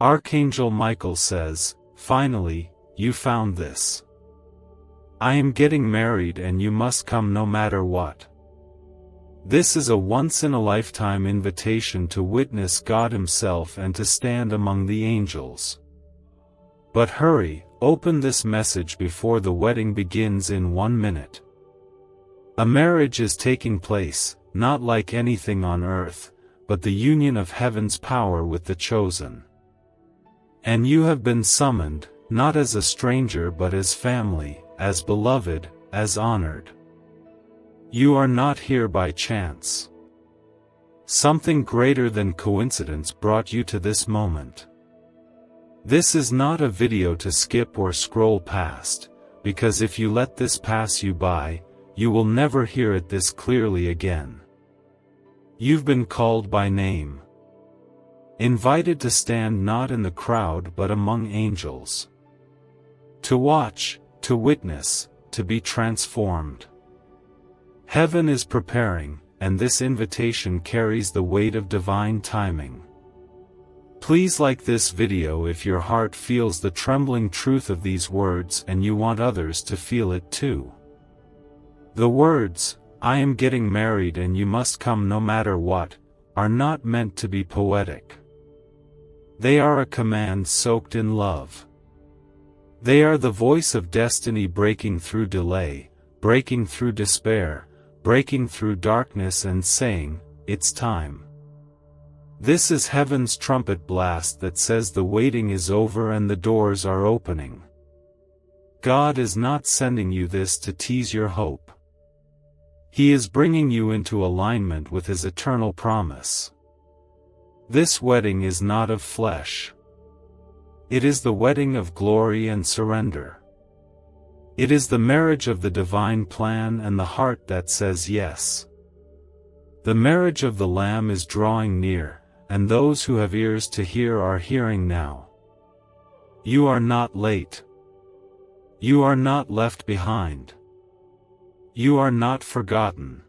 Archangel Michael says, "Finally, you found this. I am getting married and you must come no matter what." This is a once-in-a-lifetime invitation to witness God Himself and to stand among the angels. But hurry, open this message before the wedding begins in 1 minute. A marriage is taking place, not like anything on earth, but the union of heaven's power with the chosen. And you have been summoned, not as a stranger but as family, as beloved, as honored. You are not here by chance. Something greater than coincidence brought you to this moment. This is not a video to skip or scroll past, because if you let this pass you by, you will never hear it this clearly again. You've been called by name. Invited to stand not in the crowd but among angels. To watch, to witness, to be transformed. Heaven is preparing, and this invitation carries the weight of divine timing. Please like this video if your heart feels the trembling truth of these words and you want others to feel it too. The words, "I am getting married and you must come no matter what," are not meant to be poetic. They are a command soaked in love. They are the voice of destiny breaking through delay, breaking through despair, breaking through darkness and saying, "It's time." This is heaven's trumpet blast that says the waiting is over and the doors are opening. God is not sending you this to tease your hope. He is bringing you into alignment with His eternal promise. This wedding is not of flesh. It is the wedding of glory and surrender. It is the marriage of the divine plan and the heart that says yes. The marriage of the Lamb is drawing near, and those who have ears to hear are hearing now. You are not late. You are not left behind. You are not forgotten.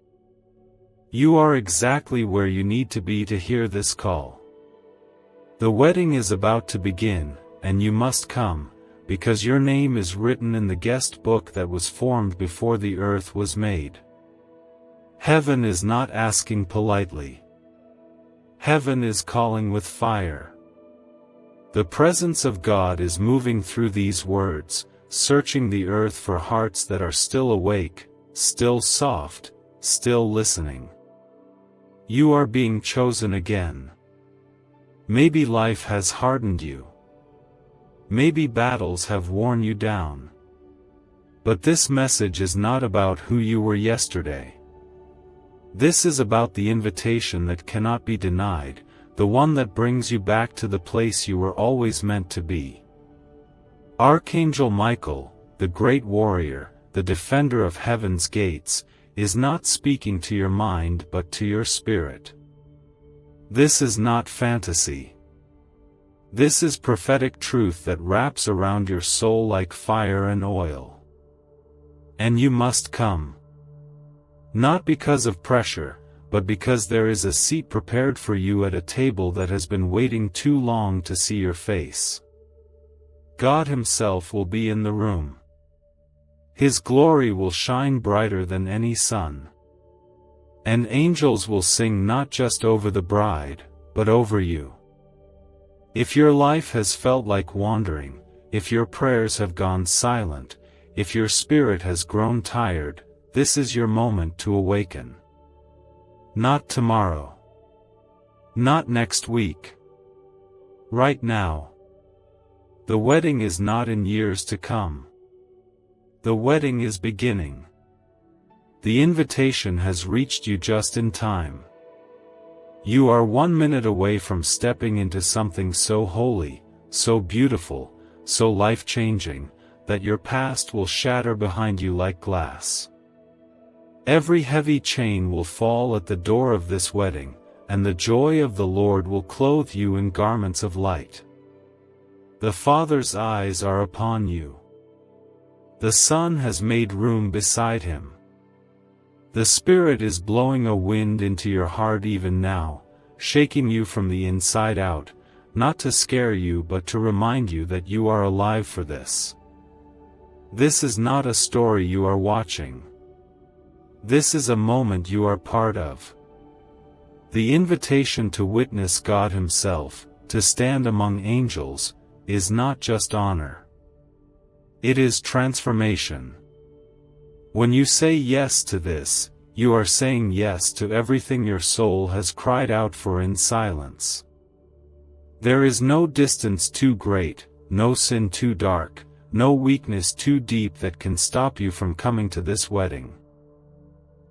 You are exactly where you need to be to hear this call. The wedding is about to begin, and you must come, because your name is written in the guest book that was formed before the earth was made. Heaven is not asking politely. Heaven is calling with fire. The presence of God is moving through these words, searching the earth for hearts that are still awake, still soft, still listening. You are being chosen again. Maybe life has hardened you. Maybe battles have worn you down. But this message is not about who you were yesterday. This is about the invitation that cannot be denied, the one that brings you back to the place you were always meant to be. Archangel Michael, the great warrior, the defender of heaven's gates, is not speaking to your mind but to your spirit. This is not fantasy. This is prophetic truth that wraps around your soul like fire and oil. And you must come. Not because of pressure, but because there is a seat prepared for you at a table that has been waiting too long to see your face. God Himself will be in the room. His glory will shine brighter than any sun. And angels will sing not just over the bride, but over you. If your life has felt like wandering, if your prayers have gone silent, if your spirit has grown tired, this is your moment to awaken. Not tomorrow. Not next week. Right now. The wedding is not in years to come. The wedding is beginning. The invitation has reached you just in time. You are 1 minute away from stepping into something so holy, so beautiful, so life-changing, that your past will shatter behind you like glass. Every heavy chain will fall at the door of this wedding, and the joy of the Lord will clothe you in garments of light. The Father's eyes are upon you. The Son has made room beside Him. The Spirit is blowing a wind into your heart even now, shaking you from the inside out, not to scare you but to remind you that you are alive for this. This is not a story you are watching. This is a moment you are part of. The invitation to witness God Himself, to stand among angels, is not just honor. It is transformation. When you say yes to this, you are saying yes to everything your soul has cried out for in silence. There is no distance too great, no sin too dark, no weakness too deep that can stop you from coming to this wedding.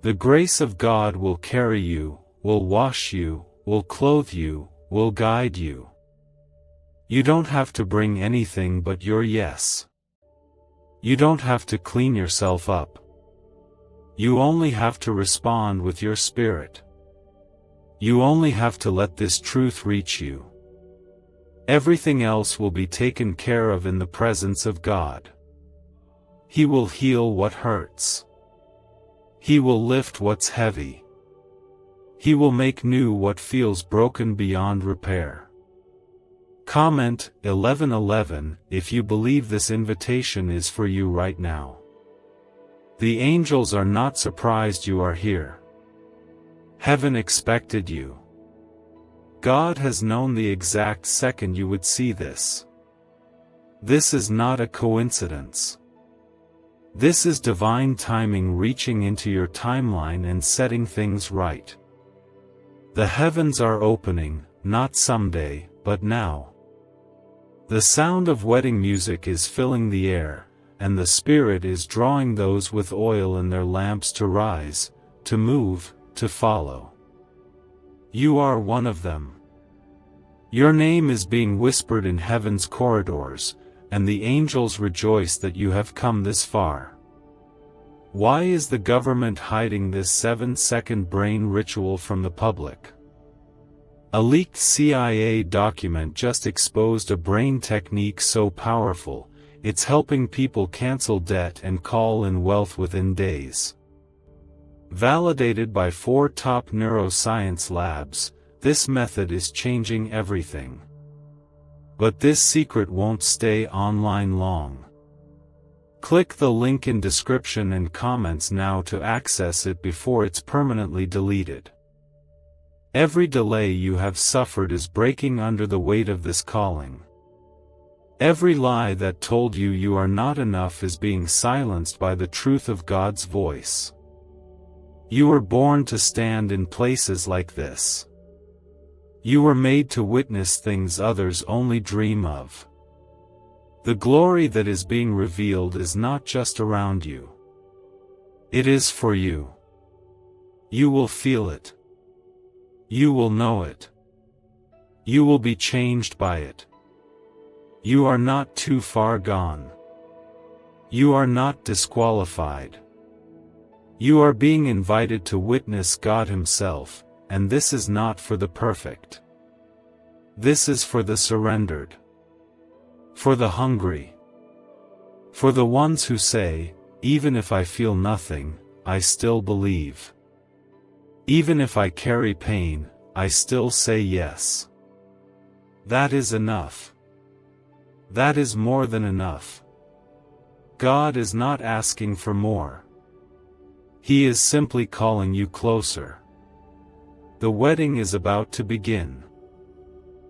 The grace of God will carry you, will wash you, will clothe you, will guide you. You don't have to bring anything but your yes. You don't have to clean yourself up. You only have to respond with your spirit. You only have to let this truth reach you. Everything else will be taken care of in the presence of God. He will heal what hurts. He will lift what's heavy. He will make new what feels broken beyond repair. Comment 11:11 if you believe this invitation is for you right now. The angels are not surprised you are here. Heaven expected you. God has known the exact second you would see this. This is not a coincidence. This is divine timing reaching into your timeline and setting things right. The heavens are opening, not someday, but now. The sound of wedding music is filling the air, and the Spirit is drawing those with oil in their lamps to rise, to move, to follow. You are one of them. Your name is being whispered in heaven's corridors, and the angels rejoice that you have come this far. Why is the government hiding this 7-second brain ritual from the public? A leaked CIA document just exposed a brain technique so powerful, it's helping people cancel debt and call in wealth within days. Validated by 4 top neuroscience labs, this method is changing everything. But this secret won't stay online long. Click the link in description and comments now to access it before it's permanently deleted. Every delay you have suffered is breaking under the weight of this calling. Every lie that told you you are not enough is being silenced by the truth of God's voice. You were born to stand in places like this. You were made to witness things others only dream of. The glory that is being revealed is not just around you. It is for you. You will feel it. You will know it. You will be changed by it. You are not too far gone. You are not disqualified. You are being invited to witness God Himself, and this is not for the perfect. This is for the surrendered. For the hungry. For the ones who say, even if I feel nothing, I still believe. Even if I carry pain, I still say yes. That is enough. That is more than enough. God is not asking for more. He is simply calling you closer. The wedding is about to begin.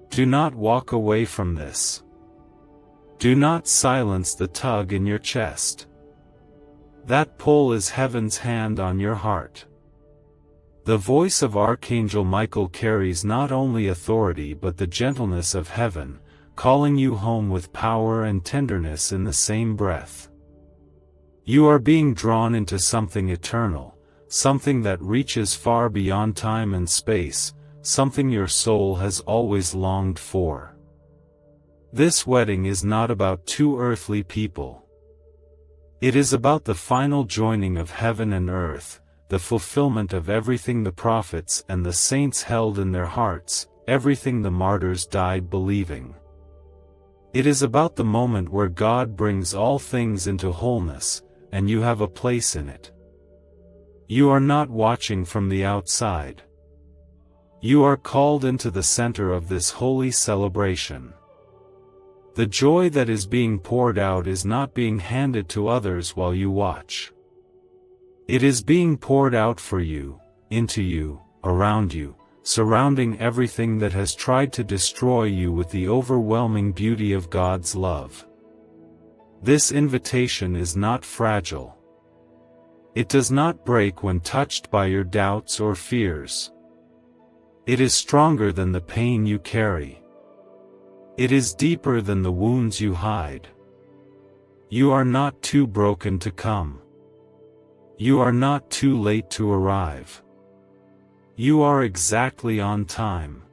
Do not walk away from this. Do not silence the tug in your chest. That pull is heaven's hand on your heart. The voice of Archangel Michael carries not only authority but the gentleness of heaven, calling you home with power and tenderness in the same breath. You are being drawn into something eternal, something that reaches far beyond time and space, something your soul has always longed for. This wedding is not about 2 earthly people. It is about the final joining of heaven and earth, the fulfillment of everything the prophets and the saints held in their hearts, everything the martyrs died believing. It is about the moment where God brings all things into wholeness, and you have a place in it. You are not watching from the outside. You are called into the center of this holy celebration. The joy that is being poured out is not being handed to others while you watch. It is being poured out for you, into you, around you, surrounding everything that has tried to destroy you with the overwhelming beauty of God's love. This invitation is not fragile. It does not break when touched by your doubts or fears. It is stronger than the pain you carry. It is deeper than the wounds you hide. You are not too broken to come. You are not too late to arrive. You are exactly on time.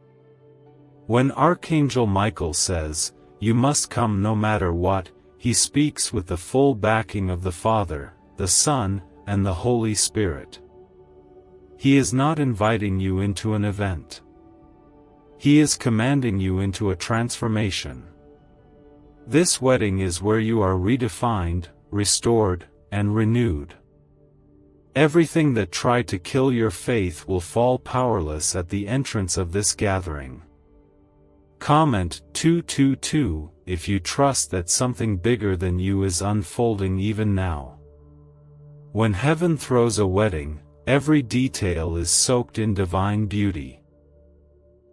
When Archangel Michael says, "You must come no matter what," he speaks with the full backing of the Father, the Son, and the Holy Spirit. He is not inviting you into an event. He is commanding you into a transformation. This wedding is where you are redefined, restored, and renewed. Everything that tried to kill your faith will fall powerless at the entrance of this gathering. Comment 222 if you trust that something bigger than you is unfolding even now. When heaven throws a wedding, every detail is soaked in divine beauty.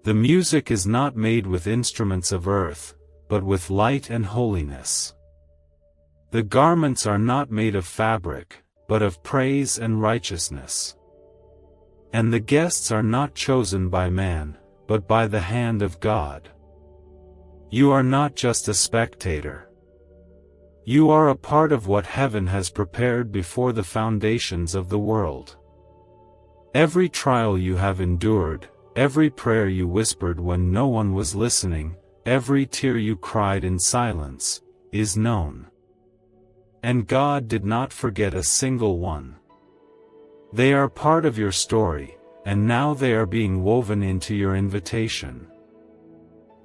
The music is not made with instruments of earth, but with light and holiness. The garments are not made of fabric, but of praise and righteousness. And the guests are not chosen by man, but by the hand of God. You are not just a spectator. You are a part of what heaven has prepared before the foundations of the world. Every trial you have endured, every prayer you whispered when no one was listening, every tear you cried in silence, is known. And God did not forget a single one. They are part of your story, and now they are being woven into your invitation.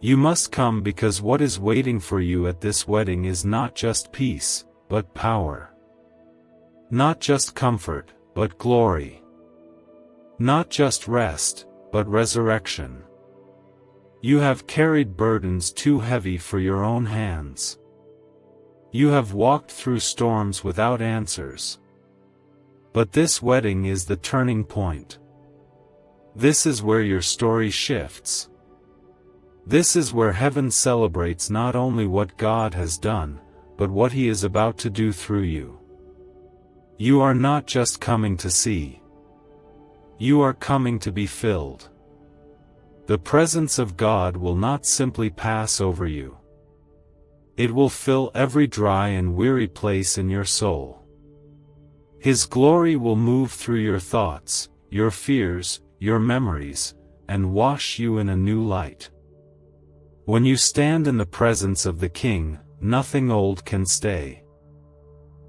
You must come because what is waiting for you at this wedding is not just peace, but power. Not just comfort, but glory. Not just rest, but resurrection. You have carried burdens too heavy for your own hands. You have walked through storms without answers. But this wedding is the turning point. This is where your story shifts. This is where heaven celebrates not only what God has done, but what He is about to do through you. You are not just coming to see. You are coming to be filled. The presence of God will not simply pass over you. It will fill every dry and weary place in your soul. His glory will move through your thoughts, your fears, your memories, and wash you in a new light. When you stand in the presence of the King, nothing old can stay.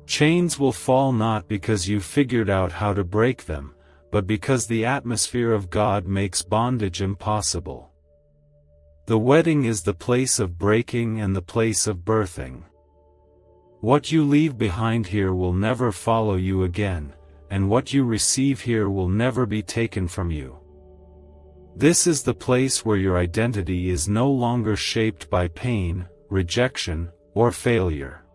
Chains will fall not because you figured out how to break them, but because the atmosphere of God makes bondage impossible. The wedding is the place of breaking and the place of birthing. What you leave behind here will never follow you again, and what you receive here will never be taken from you. This is the place where your identity is no longer shaped by pain, rejection, or failure.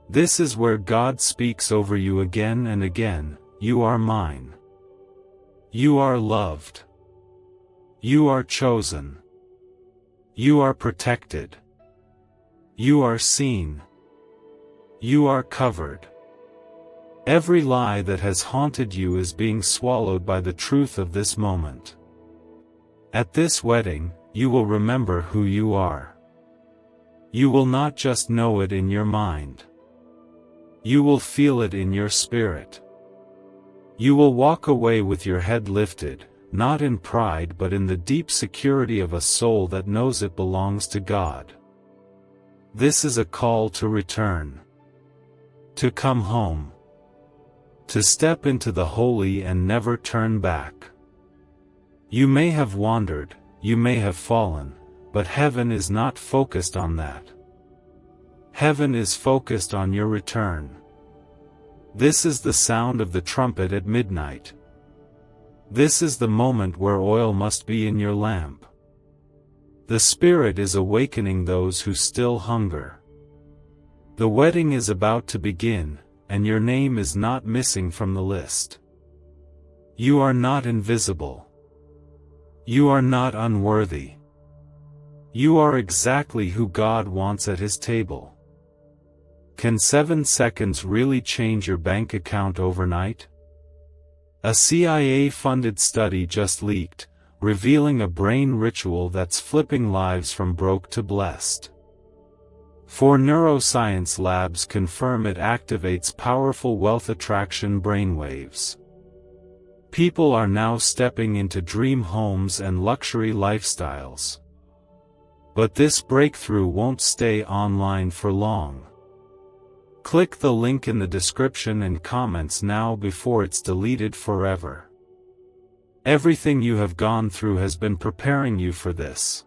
This is where God speaks over you again and again, "You are mine. You are loved. You are chosen. You are protected. You are seen. You are covered." Every lie that has haunted you is being swallowed by the truth of this moment. At this wedding, you will remember who you are. You will not just know it in your mind. You will feel it in your spirit. You will walk away with your head lifted, not in pride but in the deep security of a soul that knows it belongs to God. This is a call to return. To come home. To step into the holy and never turn back. You may have wandered, you may have fallen, but heaven is not focused on that. Heaven is focused on your return. This is the sound of the trumpet at midnight. This is the moment where oil must be in your lamp. The Spirit is awakening those who still hunger. The wedding is about to begin, and your name is not missing from the list. You are not invisible. You are not unworthy. You are exactly who God wants at His table. Can 7 seconds really change your bank account overnight? A CIA-funded study just leaked, revealing a brain ritual that's flipping lives from broke to blessed. 4 neuroscience labs confirm it activates powerful wealth attraction brainwaves. People are now stepping into dream homes and luxury lifestyles. But this breakthrough won't stay online for long. Click the link in the description and comments now before it's deleted forever. Everything you have gone through has been preparing you for this.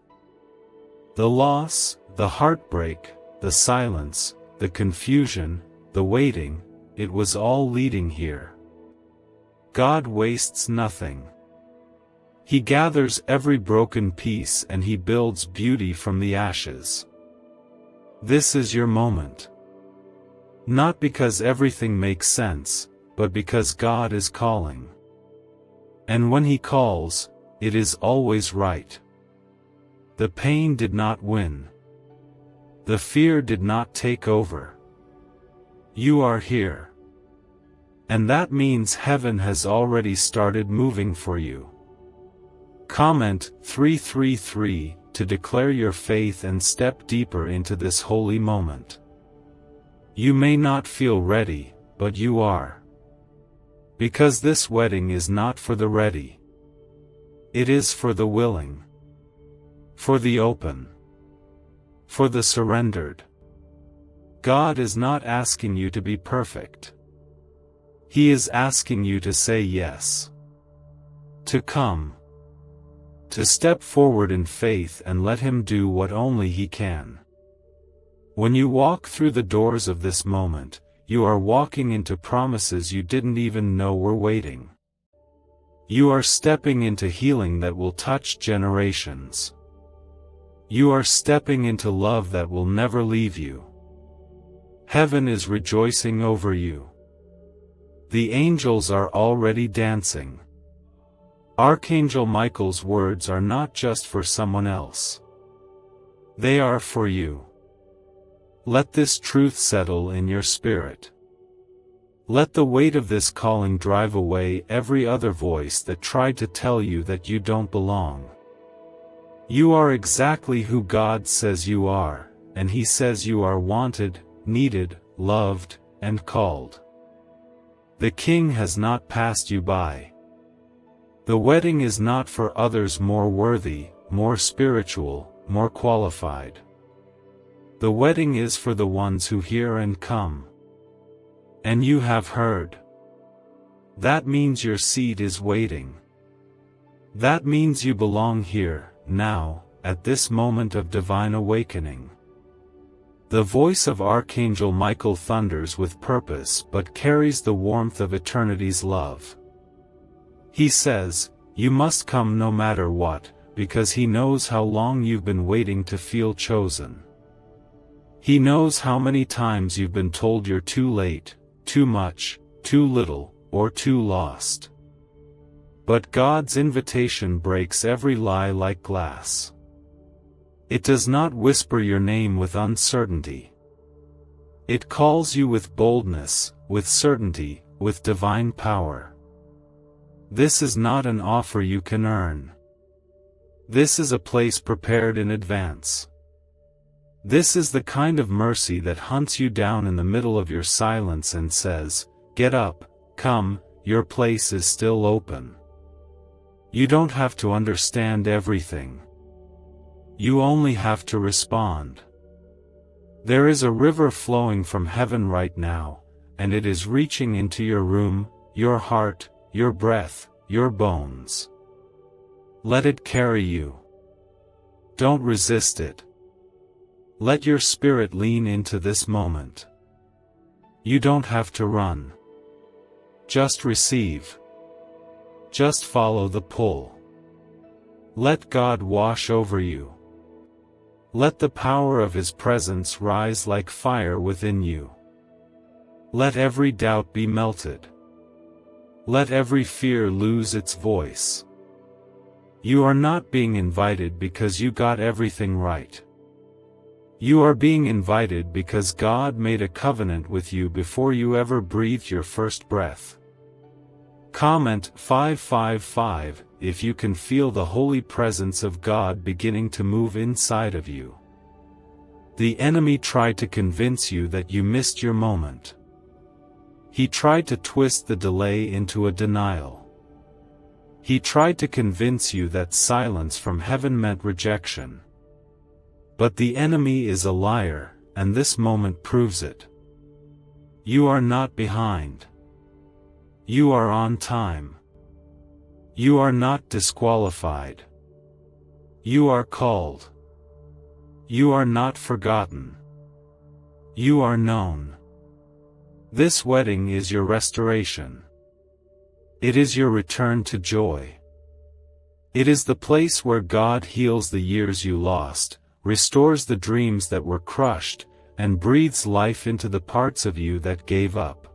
The loss, the heartbreak, the silence, the confusion, the waiting, it was all leading here. God wastes nothing. He gathers every broken piece and He builds beauty from the ashes. This is your moment. Not because everything makes sense, but because God is calling. And when He calls, it is always right. The pain did not win. The fear did not take over. You are here. And that means heaven has already started moving for you. Comment 333 to declare your faith and step deeper into this holy moment. You may not feel ready, but you are. Because this wedding is not for the ready. It is for the willing. For the open. For the surrendered. God is not asking you to be perfect. He is asking you to say yes. To come. To step forward in faith and let Him do what only He can. When you walk through the doors of this moment, you are walking into promises you didn't even know were waiting. You are stepping into healing that will touch generations. You are stepping into love that will never leave you. Heaven is rejoicing over you. The angels are already dancing. Archangel Michael's words are not just for someone else. They are for you. Let this truth settle in your spirit. Let the weight of this calling drive away every other voice that tried to tell you that you don't belong. You are exactly who God says you are, and He says you are wanted, needed, loved, and called. The King has not passed you by. The wedding is not for others more worthy, more spiritual, more qualified. The wedding is for the ones who hear and come. And you have heard. That means your seat is waiting. That means you belong here, now, at this moment of divine awakening. The voice of Archangel Michael thunders with purpose but carries the warmth of eternity's love. He says, you must come no matter what, because He knows how long you've been waiting to feel chosen. He knows how many times you've been told you're too late, too much, too little, or too lost. But God's invitation breaks every lie like glass. It does not whisper your name with uncertainty. It calls you with boldness, with certainty, with divine power. This is not an offer you can earn. This is a place prepared in advance. This is the kind of mercy that hunts you down in the middle of your silence and says, get up, come, your place is still open. You don't have to understand everything. You only have to respond. There is a river flowing from heaven right now, and it is reaching into your room, your heart, your breath, your bones. Let it carry you. Don't resist it. Let your spirit lean into this moment. You don't have to run. Just receive. just follow the pull. Let God wash over you. Let the power of His presence rise like fire within you. Let every doubt be melted. Let every fear lose its voice. You are not being invited because you got everything right. You are being invited because God made a covenant with you before you ever breathed your first breath. Comment 555 if you can feel the holy presence of God beginning to move inside of you. The enemy tried to convince you that you missed your moment. He tried to twist the delay into a denial. He tried to convince you that silence from heaven meant rejection. But the enemy is a liar, and this moment proves it. You are not behind. You are on time. You are not disqualified. You are called. You are not forgotten. You are known. This wedding is your restoration. It is your return to joy. It is the place where God heals the years you lost, restores the dreams that were crushed, and breathes life into the parts of you that gave up.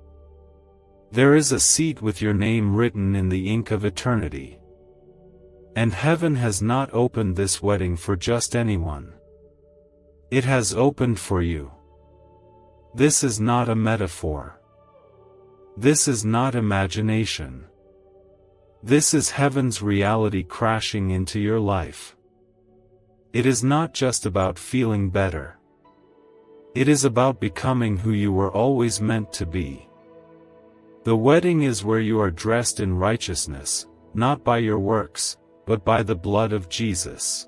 There is a seat with your name written in the ink of eternity. And heaven has not opened this wedding for just anyone. It has opened for you. This is not a metaphor. This is not imagination. This is heaven's reality crashing into your life. It is not just about feeling better. It is about becoming who you were always meant to be. The wedding is where you are dressed in righteousness, not by your works, but by the blood of Jesus.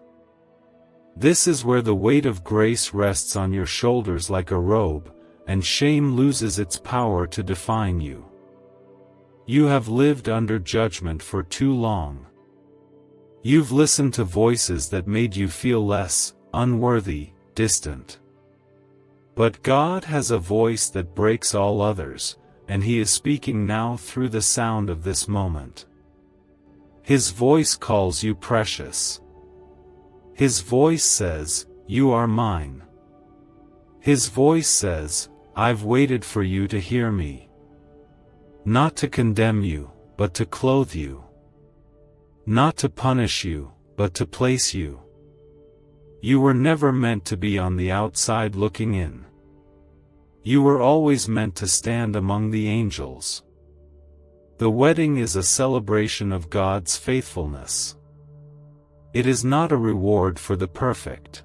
This is where the weight of grace rests on your shoulders like a robe, and shame loses its power to define you. You have lived under judgment for too long. You've listened to voices that made you feel less, unworthy, distant. But God has a voice that breaks all others, and He is speaking now through the sound of this moment. His voice calls you precious. His voice says, "You are mine." His voice says, "I've waited for you to hear me." Not to condemn you, but to clothe you. Not to punish you, but to place you. You were never meant to be on the outside looking in. You were always meant to stand among the angels. The wedding is a celebration of God's faithfulness. It is not a reward for the perfect.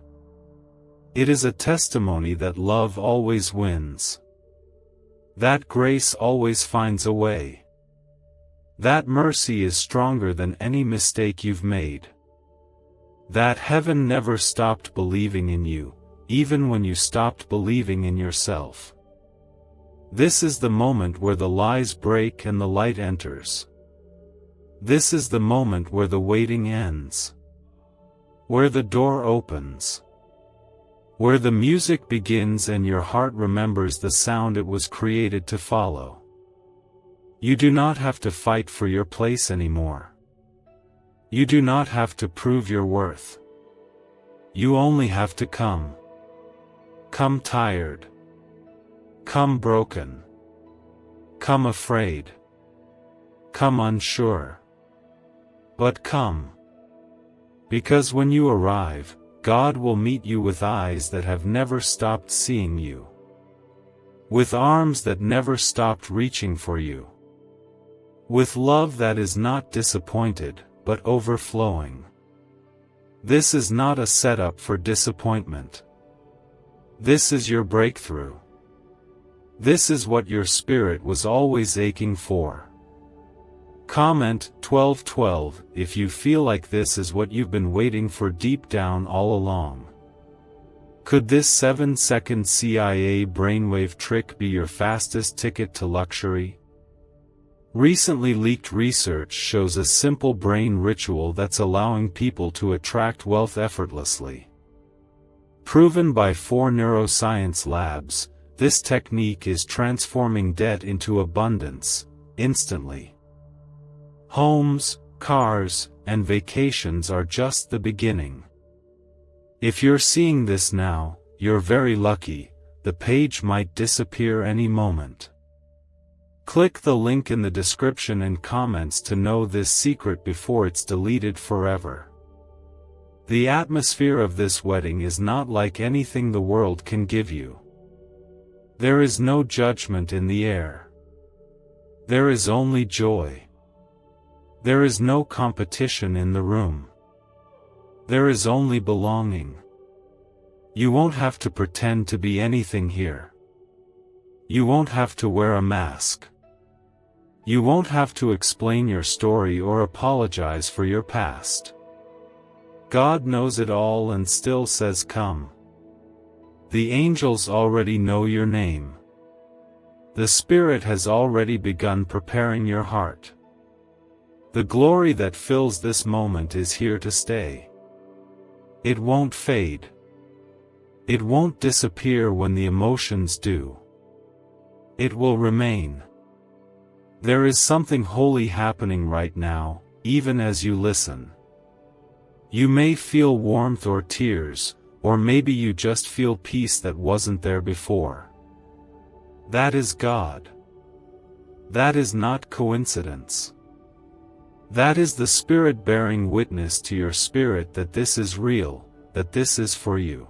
It is a testimony that love always wins. That grace always finds a way. That mercy is stronger than any mistake you've made. That heaven never stopped believing in you, even when you stopped believing in yourself. This is the moment where the lies break and the light enters. This is the moment where the waiting ends. Where the door opens. Where the music begins and your heart remembers the sound it was created to follow. You do not have to fight for your place anymore. You do not have to prove your worth. You only have to come. Come tired. Come broken. Come afraid. Come unsure. But come. Because when you arrive, God will meet you with eyes that have never stopped seeing you. With arms that never stopped reaching for you. With love that is not disappointed, but overflowing. This is not a setup for disappointment. This is your breakthrough. This is what your spirit was always aching for. Comment 1212 if you feel like this is what you've been waiting for deep down all along. Could this 7-second CIA brainwave trick be your fastest ticket to luxury? Recently leaked research shows a simple brain ritual that's allowing people to attract wealth effortlessly. Proven by 4 neuroscience labs, this technique is transforming debt into abundance, instantly. Homes, cars, and vacations are just the beginning. If you're seeing this now, you're very lucky. The page might disappear any moment. Click the link in the description and comments to know this secret before it's deleted forever. The atmosphere of this wedding is not like anything the world can give you. There is no judgment in the air. There is only joy. There is no competition in the room. There is only belonging. You won't have to pretend to be anything here. You won't have to wear a mask. You won't have to explain your story or apologize for your past. God knows it all and still says come. The angels already know your name. The Spirit has already begun preparing your heart. The glory that fills this moment is here to stay. It won't fade. It won't disappear when the emotions do. It will remain. There is something holy happening right now, even as you listen. You may feel warmth or tears, or maybe you just feel peace that wasn't there before. That is God. That is not coincidence. That is the Spirit bearing witness to your spirit that this is real, that this is for you.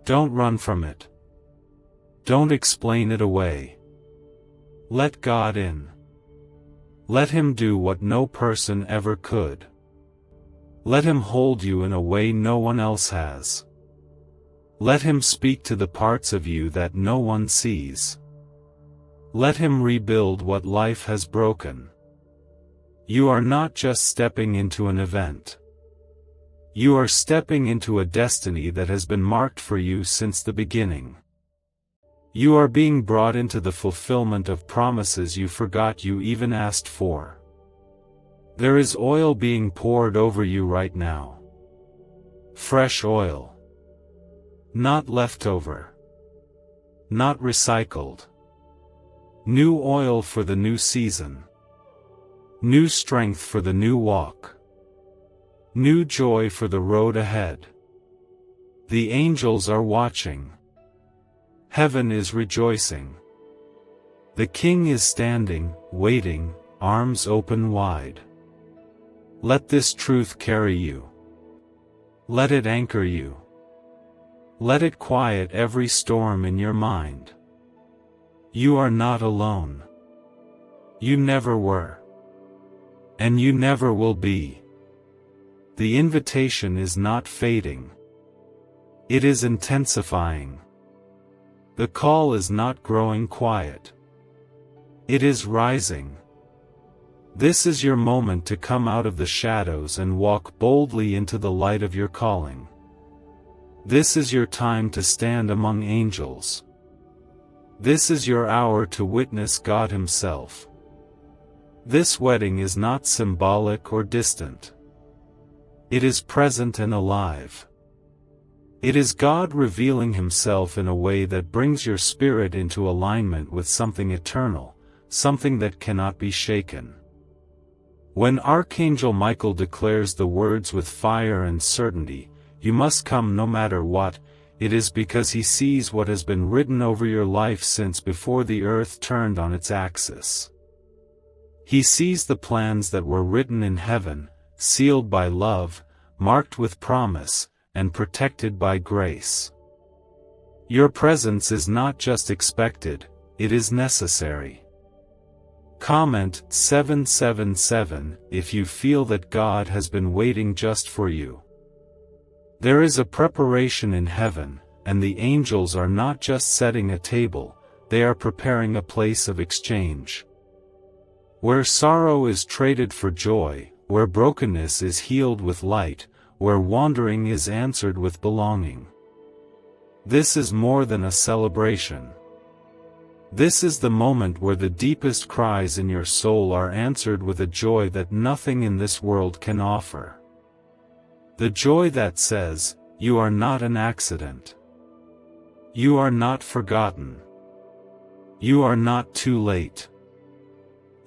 Don't run from it. Don't explain it away. Let God in. Let Him do what no person ever could. Let Him hold you in a way no one else has. Let Him speak to the parts of you that no one sees. Let Him rebuild what life has broken. You are not just stepping into an event. You are stepping into a destiny that has been marked for you since the beginning. You are being brought into the fulfillment of promises you forgot you even asked for. There is oil being poured over you right now. Fresh oil. Not leftover. Not recycled. New oil for the new season. New strength for the new walk. New joy for the road ahead. The angels are watching. Heaven is rejoicing. The King is standing, waiting, arms open wide. Let this truth carry you. Let it anchor you. Let it quiet every storm in your mind. You are not alone. You never were. And you never will be. The invitation is not fading. It is intensifying. The call is not growing quiet. It is rising. This is your moment to come out of the shadows and walk boldly into the light of your calling. This is your time to stand among angels. This is your hour to witness God Himself. This wedding is not symbolic or distant. It is present and alive. It is God revealing Himself in a way that brings your spirit into alignment with something eternal, something that cannot be shaken. When Archangel Michael declares the words with fire and certainty, "You must come no matter what," it is because he sees what has been written over your life since before the earth turned on its axis. He sees the plans that were written in heaven, sealed by love, marked with promise, and protected by grace. Your presence is not just expected, it is necessary. Comment 777 if you feel that God has been waiting just for you. There is a preparation in heaven, and the angels are not just setting a table, they are preparing a place of exchange. Where sorrow is traded for joy, where brokenness is healed with light, where wandering is answered with belonging. This is more than a celebration. This is the moment where the deepest cries in your soul are answered with a joy that nothing in this world can offer. The joy that says, "You are not an accident. You are not forgotten. You are not too late.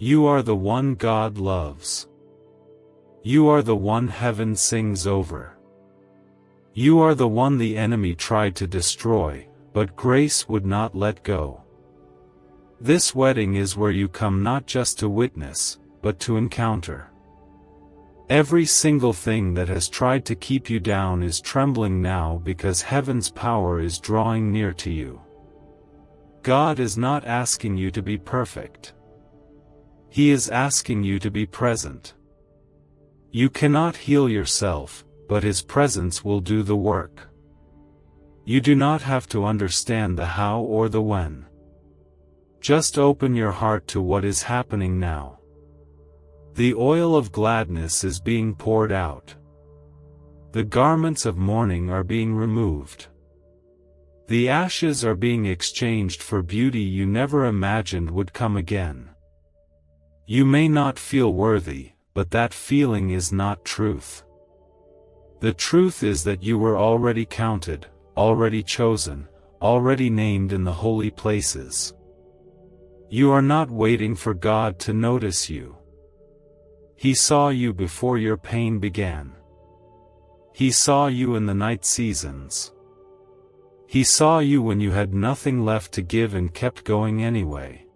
You are the one God loves. You are the one heaven sings over. You are the one the enemy tried to destroy, but grace would not let go. This wedding is where you come not just to witness, but to encounter. Every single thing that has tried to keep you down is trembling now because heaven's power is drawing near to you. God is not asking you to be perfect. He is asking you to be present. You cannot heal yourself, but His presence will do the work. You do not have to understand the how or the when. Just open your heart to what is happening now. The oil of gladness is being poured out. The garments of mourning are being removed. The ashes are being exchanged for beauty you never imagined would come again. You may not feel worthy, but that feeling is not truth. The truth is that you were already counted, already chosen, already named in the holy places. You are not waiting for God to notice you. He saw you before your pain began. He saw you in the night seasons. He saw you when you had nothing left to give and kept going anyway.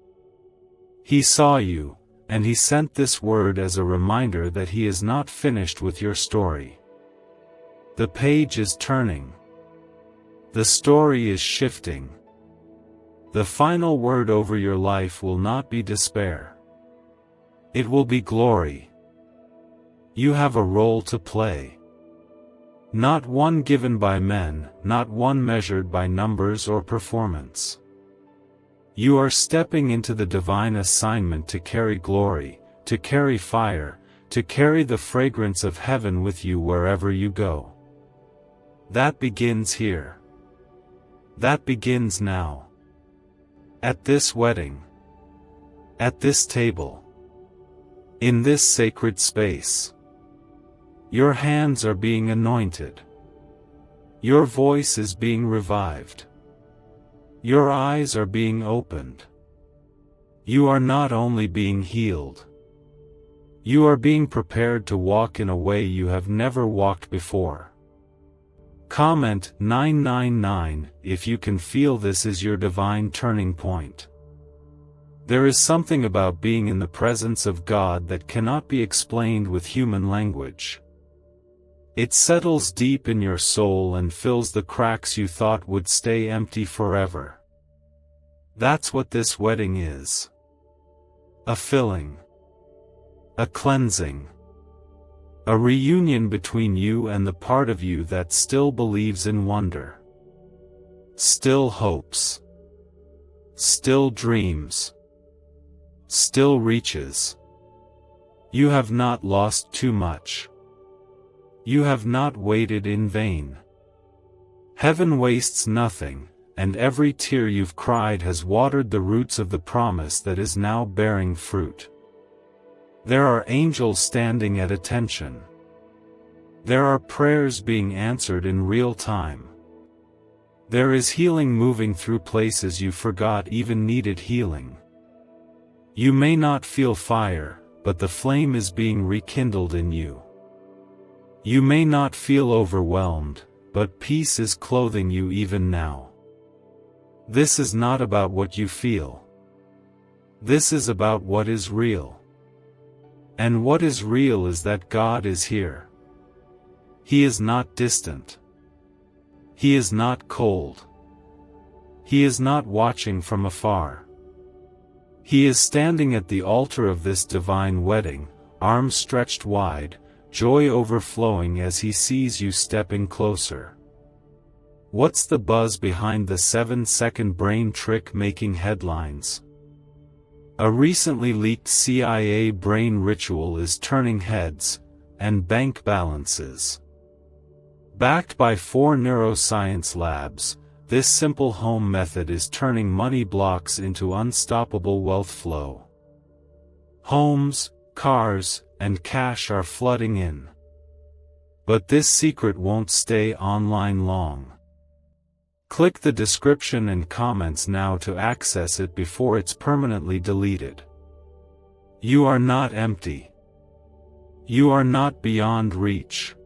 He saw you, and He sent this word as a reminder that He is not finished with your story. The page is turning. The story is shifting. The final word over your life will not be despair. It will be glory. You have a role to play. Not one given by men, not one measured by numbers or performance. You are stepping into the divine assignment to carry glory, to carry fire, to carry the fragrance of heaven with you wherever you go. That begins here. That begins now. At this wedding. At this table. In this sacred space. Your hands are being anointed. Your voice is being revived. Your eyes are being opened. You are not only being healed. You are being prepared to walk in a way you have never walked before. Comment 999 if you can feel this is your divine turning point. There is something about being in the presence of God that cannot be explained with human language. It settles deep in your soul and fills the cracks you thought would stay empty forever. That's what this wedding is. A filling. A cleansing. A reunion between you and the part of you that still believes in wonder. Still hopes. Still dreams. Still reaches. You have not lost too much. You have not waited in vain. Heaven wastes nothing, and every tear you've cried has watered the roots of the promise that is now bearing fruit. There are angels standing at attention. There are prayers being answered in real time. There is healing moving through places you forgot even needed healing. You may not feel fire, but the flame is being rekindled in you. You may not feel overwhelmed, but peace is clothing you even now. This is not about what you feel. This is about what is real. And what is real is that God is here. He is not distant. He is not cold. He is not watching from afar. He is standing at the altar of this divine wedding, arms stretched wide, joy overflowing as He sees you stepping closer. What's the buzz behind the 7-second brain trick making headlines? A recently leaked CIA brain ritual is turning heads, and bank balances. Backed by 4 neuroscience labs, this simple home method is turning money blocks into unstoppable wealth flow. Homes, cars, and cash are flooding in. But this secret won't stay online long. Click the description and comments now to access it before it's permanently deleted. You are not empty. You are not beyond reach.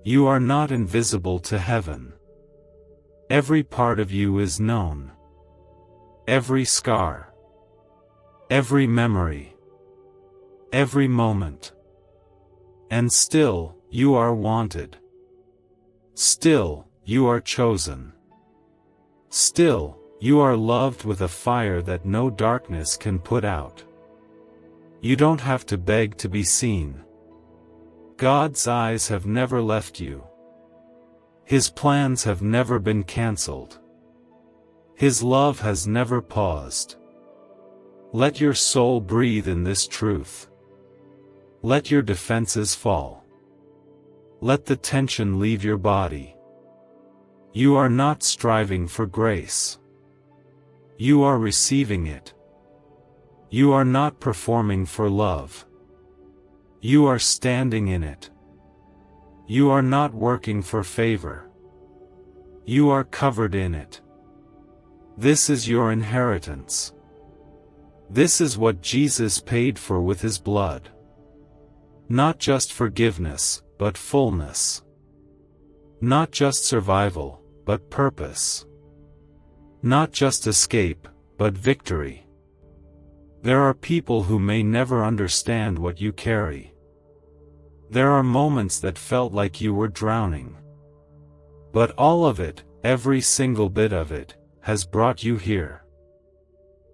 You are not invisible to heaven. Every part of you is known. Every scar. Every memory. Every moment. And still, you are wanted. Still, you are chosen. Still, you are loved with a fire that no darkness can put out. You don't have to beg to be seen. God's eyes have never left you. His plans have never been cancelled. His love has never paused. Let your soul breathe in this truth. Let your defenses fall. Let the tension leave your body. You are not striving for grace. You are receiving it. You are not performing for love. You are standing in it. You are not working for favor. You are covered in it. This is your inheritance. This is what Jesus paid for with his blood. Not just forgiveness, but fullness. Not just survival, but purpose. Not just escape, but victory. There are people who may never understand what you carry. There are moments that felt like you were drowning. But all of it, every single bit of it, has brought you here.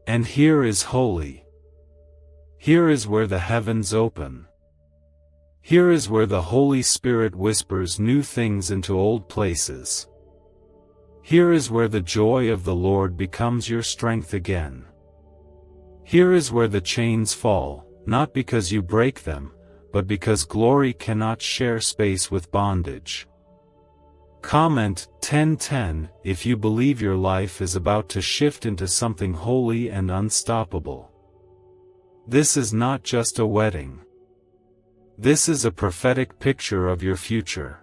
And here is holy. Here is where the heavens open. Here is where the Holy Spirit whispers new things into old places. Here is where the joy of the Lord becomes your strength again. Here is where the chains fall, not because you break them, but because glory cannot share space with bondage. Comment 10:10 if you believe your life is about to shift into something holy and unstoppable. This is not just a wedding. This is a prophetic picture of your future.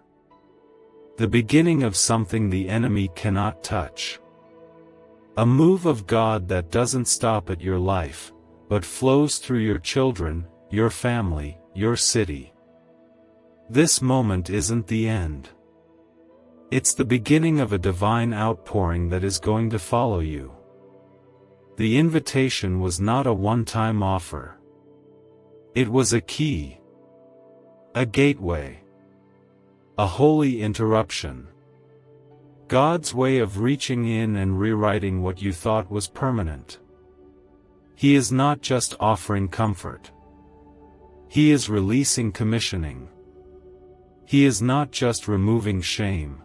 The beginning of something the enemy cannot touch. A move of God that doesn't stop at your life, but flows through your children, your family, your city. This moment isn't the end. It's the beginning of a divine outpouring that is going to follow you. The invitation was not a one-time offer. It was a key. A gateway. A holy interruption. God's way of reaching in and rewriting what you thought was permanent. He is not just offering comfort. He is releasing commissioning. He is not just removing shame.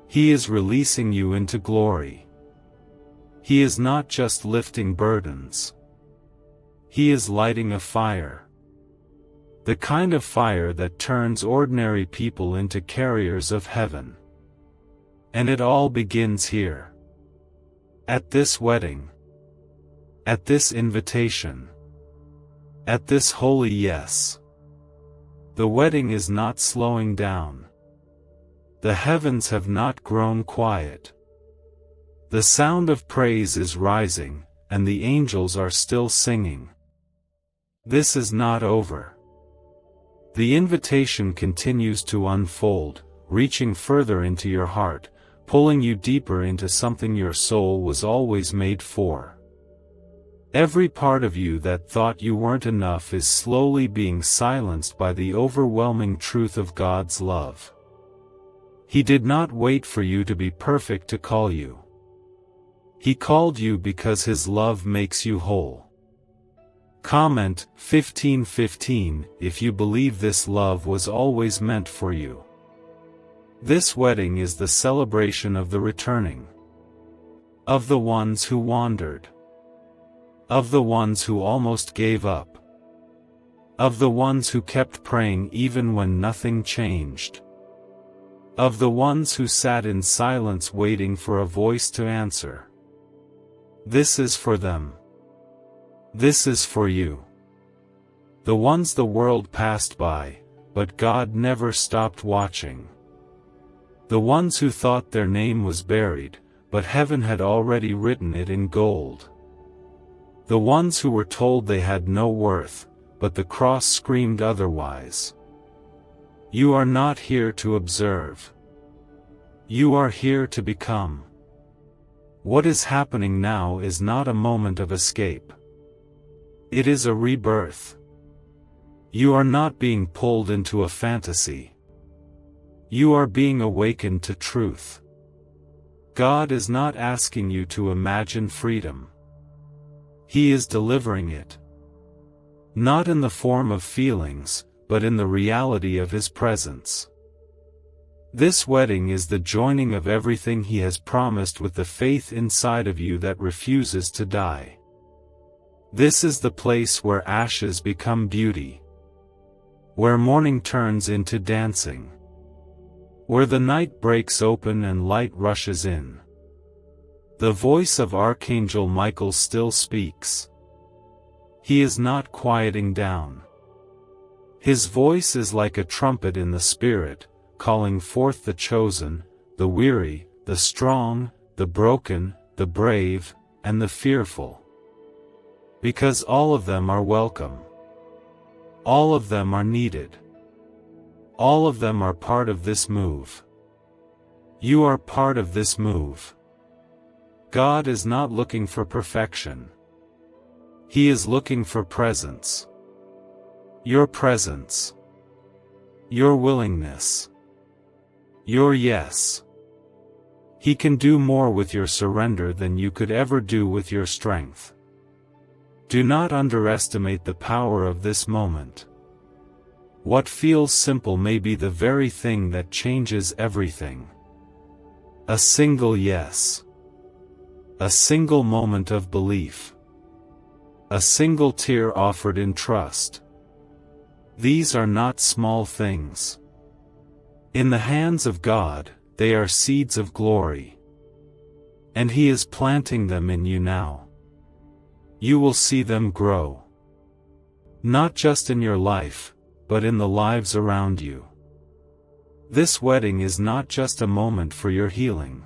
He is releasing you into glory. He is not just lifting burdens. He is lighting a fire. The kind of fire that turns ordinary people into carriers of heaven. And it all begins here. At this wedding. At this invitation. At this holy yes. The wedding is not slowing down. The heavens have not grown quiet. The sound of praise is rising, and the angels are still singing. This is not over. The invitation continues to unfold, reaching further into your heart, pulling you deeper into something your soul was always made for. Every part of you that thought you weren't enough is slowly being silenced by the overwhelming truth of God's love. He did not wait for you to be perfect to call you. He called you because His love makes you whole. Comment 15:15 if you believe this love was always meant for you. This wedding is the celebration of the returning. Of the ones who wandered. Of the ones who almost gave up. Of the ones who kept praying even when nothing changed. Of the ones who sat in silence waiting for a voice to answer. This is for them. This is for you. The ones the world passed by, but God never stopped watching. The ones who thought their name was buried, but heaven had already written it in gold. The ones who were told they had no worth, but the cross screamed otherwise. You are not here to observe. You are here to become. What is happening now is not a moment of escape. It is a rebirth. You are not being pulled into a fantasy. You are being awakened to truth. God is not asking you to imagine freedom. He is delivering it. Not in the form of feelings, but in the reality of His presence. This wedding is the joining of everything He has promised with the faith inside of you that refuses to die. This is the place where ashes become beauty. Where mourning turns into dancing. Where the night breaks open and light rushes in. The voice of Archangel Michael still speaks. He is not quieting down. His voice is like a trumpet in the spirit, calling forth the chosen, the weary, the strong, the broken, the brave, and the fearful. Because all of them are welcome. All of them are needed. All of them are part of this move. You are part of this move. God is not looking for perfection. He is looking for presence. Your presence. Your willingness. Your yes. He can do more with your surrender than you could ever do with your strength. Do not underestimate the power of this moment. What feels simple may be the very thing that changes everything. A single yes. A single moment of belief. A single tear offered in trust. These are not small things. In the hands of God, they are seeds of glory. And He is planting them in you now. You will see them grow. Not just in your life, but in the lives around you. This wedding is not just a moment for your healing.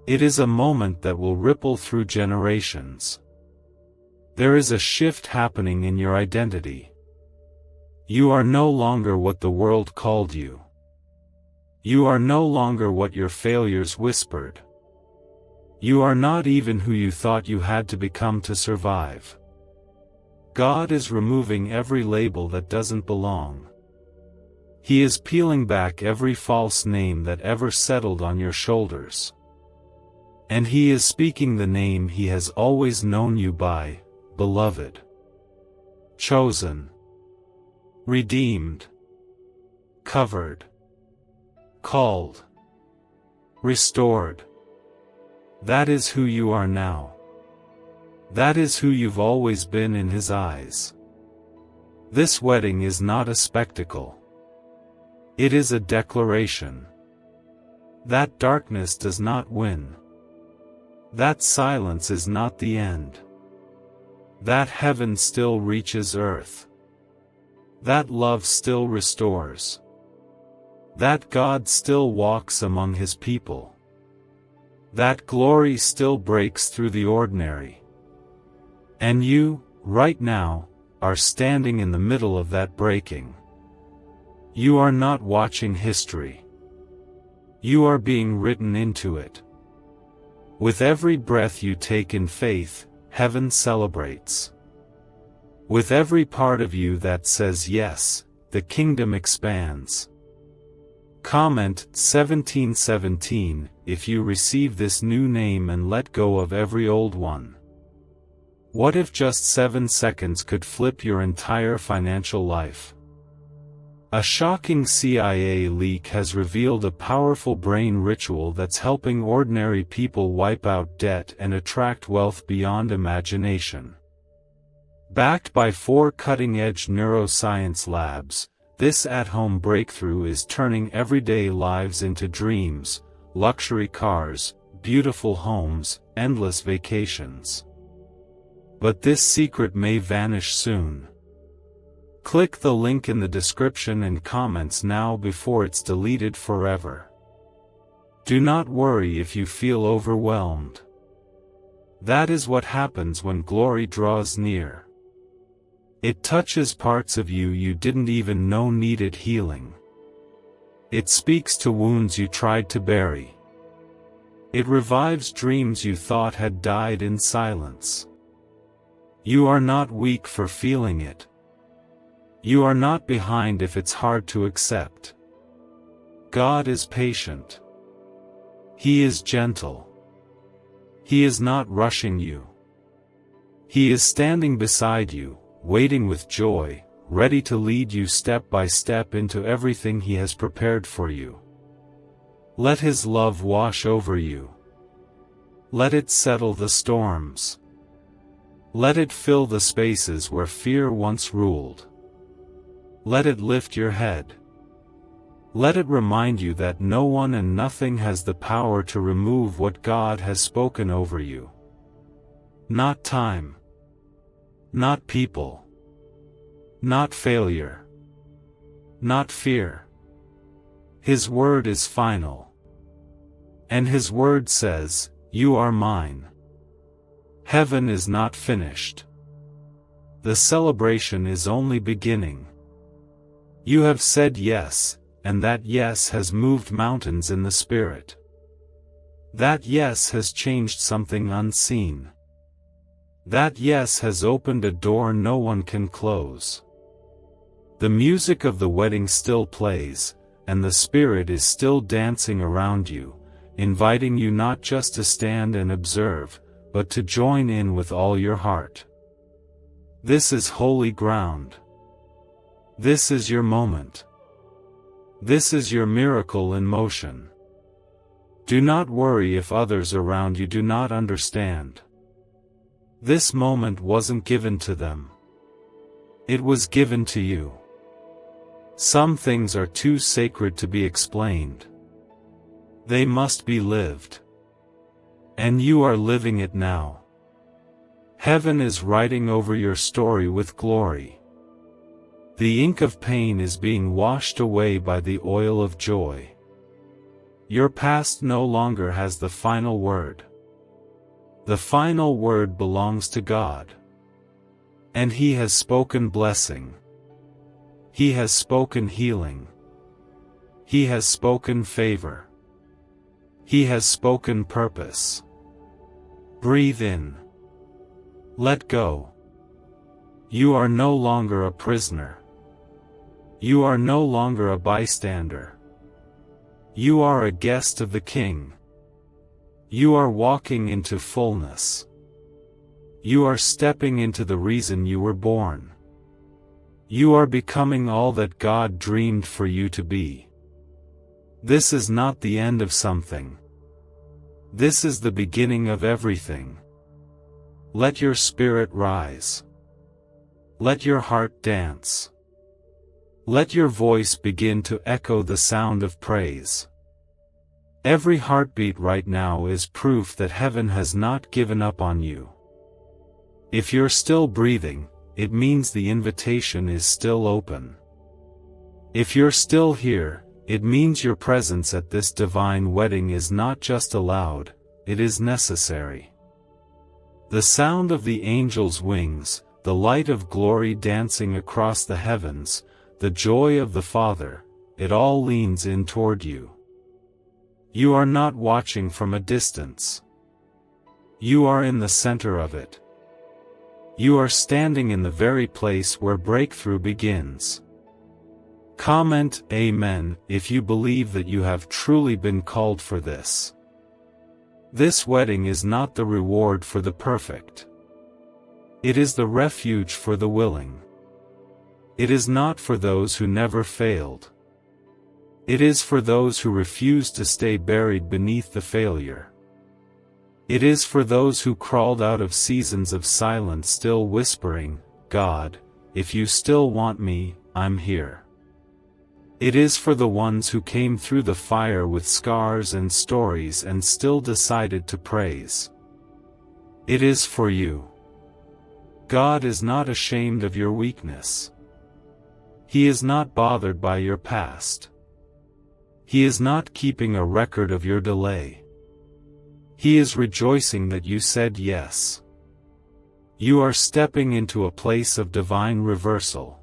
It is a moment that will ripple through generations. There is a shift happening in your identity. You are no longer what the world called you. You are no longer what your failures whispered. You are not even who you thought you had to become to survive. God is removing every label that doesn't belong. He is peeling back every false name that ever settled on your shoulders. And He is speaking the name He has always known you by, beloved. Chosen. Redeemed. Covered. Called. Restored. That is who you are now. That is who you've always been in His eyes. This wedding is not a spectacle. It is a declaration. That darkness does not win. That silence is not the end. That heaven still reaches earth. That love still restores. That God still walks among His people. That glory still breaks through the ordinary. And you, right now, are standing in the middle of that breaking. You are not watching history. You are being written into it. With every breath you take in faith, heaven celebrates. With every part of you that says yes, the kingdom expands. Comment 1717 if you receive this new name and let go of every old one. What if just 7 seconds could flip your entire financial life? A shocking CIA leak has revealed a powerful brain ritual that's helping ordinary people wipe out debt and attract wealth beyond imagination. Backed by 4 cutting-edge neuroscience labs, this at-home breakthrough is turning everyday lives into dreams, luxury cars, beautiful homes, endless vacations. But this secret may vanish soon. Click the link in the description and comments now before it's deleted forever. Do not worry if you feel overwhelmed. That is what happens when glory draws near. It touches parts of you you didn't even know needed healing. It speaks to wounds you tried to bury. It revives dreams you thought had died in silence. You are not weak for feeling it. You are not behind if it's hard to accept. God is patient. He is gentle. He is not rushing you. He is standing beside you, waiting with joy, ready to lead you step by step into everything He has prepared for you. Let His love wash over you. Let it settle the storms. Let it fill the spaces where fear once ruled. Let it lift your head. Let it remind you that no one and nothing has the power to remove what God has spoken over you. Not time. Not people. Not failure. Not fear. His word is final. And His word says, "You are mine." Heaven is not finished. The celebration is only beginning. You have said yes, and that yes has moved mountains in the spirit. That yes has changed something unseen. That yes has opened a door no one can close. The music of the wedding still plays, and the Spirit is still dancing around you, inviting you not just to stand and observe, but to join in with all your heart. This is holy ground. This is your moment. This is your miracle in motion. Do not worry if others around you do not understand. This moment wasn't given to them. It was given to you. Some things are too sacred to be explained. They must be lived. And you are living it now. Heaven is writing over your story with glory. The ink of pain is being washed away by the oil of joy. Your past no longer has the final word. The final word belongs to God. And He has spoken blessing. He has spoken healing. He has spoken favor. He has spoken purpose. Breathe in. Let go. You are no longer a prisoner. You are no longer a bystander. You are a guest of the King. You are walking into fullness. You are stepping into the reason you were born. You are becoming all that God dreamed for you to be. This is not the end of something. This is the beginning of everything. Let your spirit rise. Let your heart dance. Let your voice begin to echo the sound of praise. Every heartbeat right now is proof that heaven has not given up on you. If you're still breathing, it means the invitation is still open. If you're still here, it means your presence at this divine wedding is not just allowed, it is necessary. The sound of the angels' wings, the light of glory dancing across the heavens, the joy of the Father, it all leans in toward you. You are not watching from a distance. You are in the center of it. You are standing in the very place where breakthrough begins. Comment Amen if you believe that you have truly been called for this. This wedding is not the reward for the perfect. It is the refuge for the willing. It is not for those who never failed. It is for those who refuse to stay buried beneath the failure. It is for those who crawled out of seasons of silence still whispering, "God, if you still want me, I'm here." It is for the ones who came through the fire with scars and stories and still decided to praise. It is for you. God is not ashamed of your weakness. He is not bothered by your past. He is not keeping a record of your delay. He is rejoicing that you said yes. You are stepping into a place of divine reversal,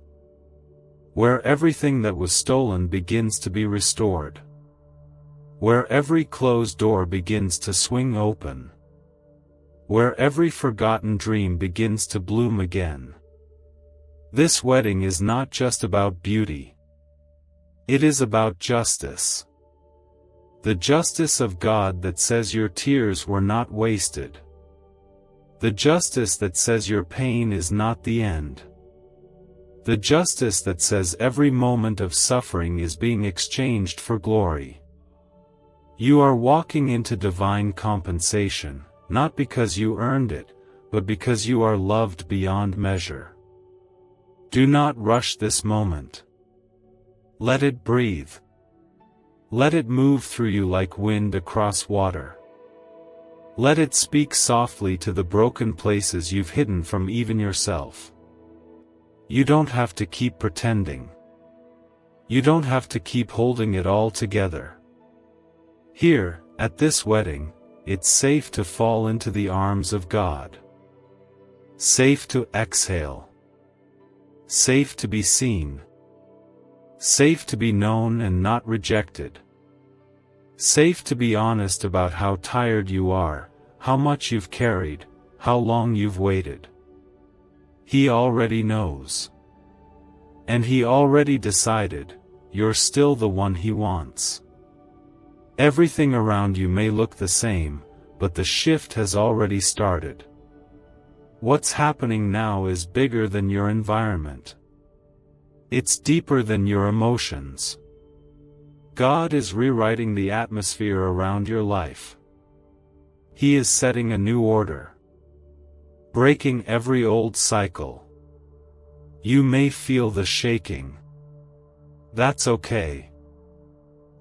where everything that was stolen begins to be restored, where every closed door begins to swing open, where every forgotten dream begins to bloom again. This wedding is not just about beauty. It is about justice. The justice of God that says your tears were not wasted. The justice that says your pain is not the end. The justice that says every moment of suffering is being exchanged for glory. You are walking into divine compensation, not because you earned it, but because you are loved beyond measure. Do not rush this moment. Let it breathe. Let it move through you like wind across water. Let it speak softly to the broken places you've hidden from even yourself. You don't have to keep pretending. You don't have to keep holding it all together. Here, at this wedding, it's safe to fall into the arms of God. Safe to exhale. Safe to be seen. Safe to be known and not rejected. Safe to be honest about how tired you are, how much you've carried, how long you've waited. He already knows. And he already decided, you're still the one he wants. Everything around you may look the same, but the shift has already started. What's happening now is bigger than your environment. It's deeper than your emotions. God is rewriting the atmosphere around your life. He is setting a new order. Breaking every old cycle. You may feel the shaking. That's okay.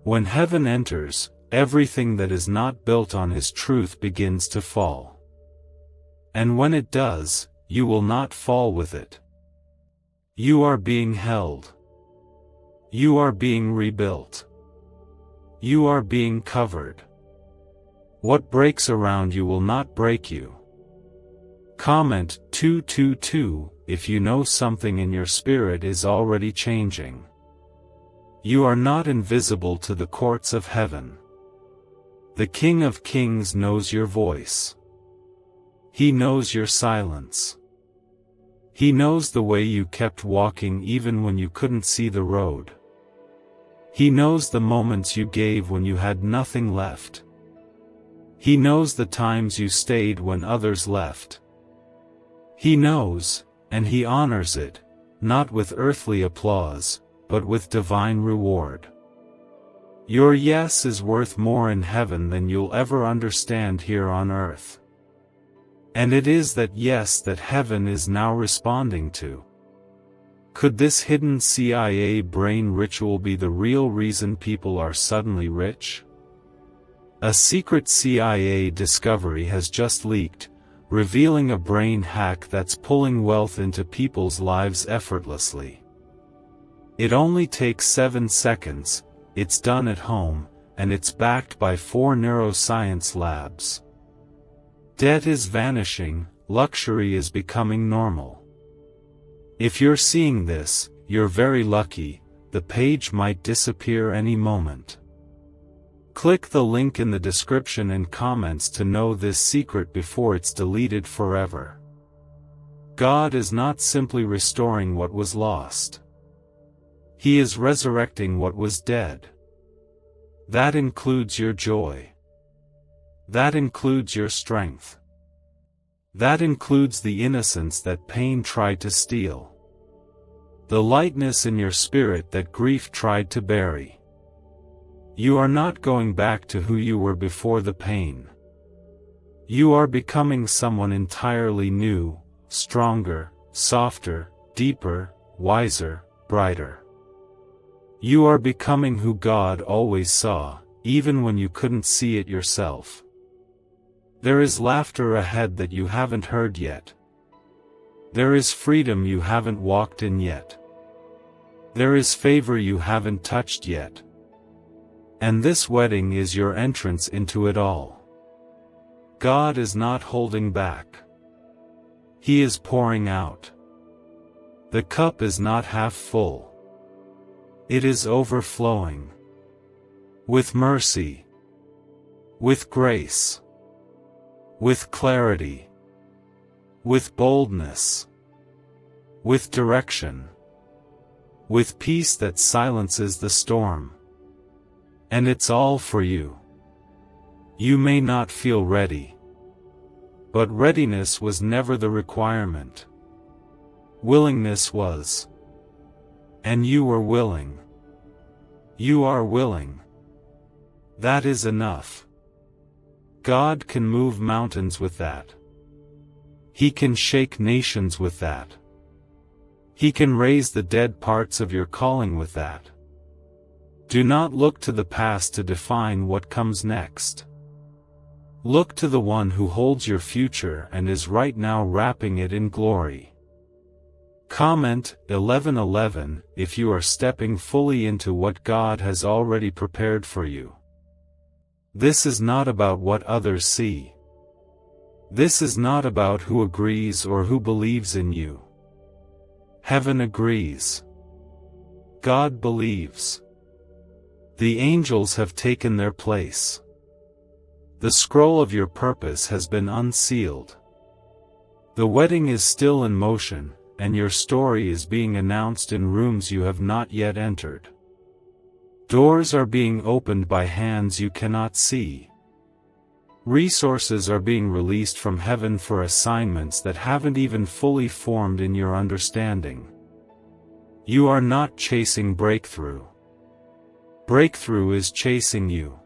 When heaven enters, everything that is not built on His truth begins to fall. And when it does, you will not fall with it. You are being held. You are being rebuilt. You are being covered. What breaks around you will not break you. Comment 222 if you know something in your spirit is already changing. You are not invisible to the courts of heaven. The King of Kings knows your voice. He knows your silence. He knows the way you kept walking even when you couldn't see the road. He knows the moments you gave when you had nothing left. He knows the times you stayed when others left. He knows, and He honors it, not with earthly applause, but with divine reward. Your yes is worth more in heaven than you'll ever understand here on earth. And it is that yes that heaven is now responding to. Could this hidden CIA brain ritual be the real reason people are suddenly rich? A secret CIA discovery has just leaked, revealing a brain hack that's pulling wealth into people's lives effortlessly. It only takes 7 seconds, it's done at home, and it's backed by 4 neuroscience labs. Debt is vanishing, luxury is becoming normal. If you're seeing this, you're very lucky, the page might disappear any moment. Click the link in the description and comments to know this secret before it's deleted forever. God is not simply restoring what was lost. He is resurrecting what was dead. That includes your joy. That includes your strength. That includes the innocence that pain tried to steal. The lightness in your spirit that grief tried to bury. You are not going back to who you were before the pain. You are becoming someone entirely new, stronger, softer, deeper, wiser, brighter. You are becoming who God always saw, even when you couldn't see it yourself. There is laughter ahead that you haven't heard yet. There is freedom you haven't walked in yet. There is favor you haven't touched yet. And this wedding is your entrance into it all. God is not holding back. He is pouring out. The cup is not half full. It is overflowing. With mercy. With grace. With clarity. With boldness. With direction. With peace that silences the storm. And it's all for you. You may not feel ready. But readiness was never the requirement. Willingness was. And you were willing. You are willing. That is enough. God can move mountains with that. He can shake nations with that. He can raise the dead parts of your calling with that. Do not look to the past to define what comes next. Look to the one who holds your future and is right now wrapping it in glory. Comment 11:11 if you are stepping fully into what God has already prepared for you. This is not about what others see. This is not about who agrees or who believes in you. Heaven agrees. God believes. The angels have taken their place. The scroll of your purpose has been unsealed. The wedding is still in motion, and your story is being announced in rooms you have not yet entered. Doors are being opened by hands you cannot see. Resources are being released from heaven for assignments that haven't even fully formed in your understanding. You are not chasing breakthrough. Breakthrough is chasing you.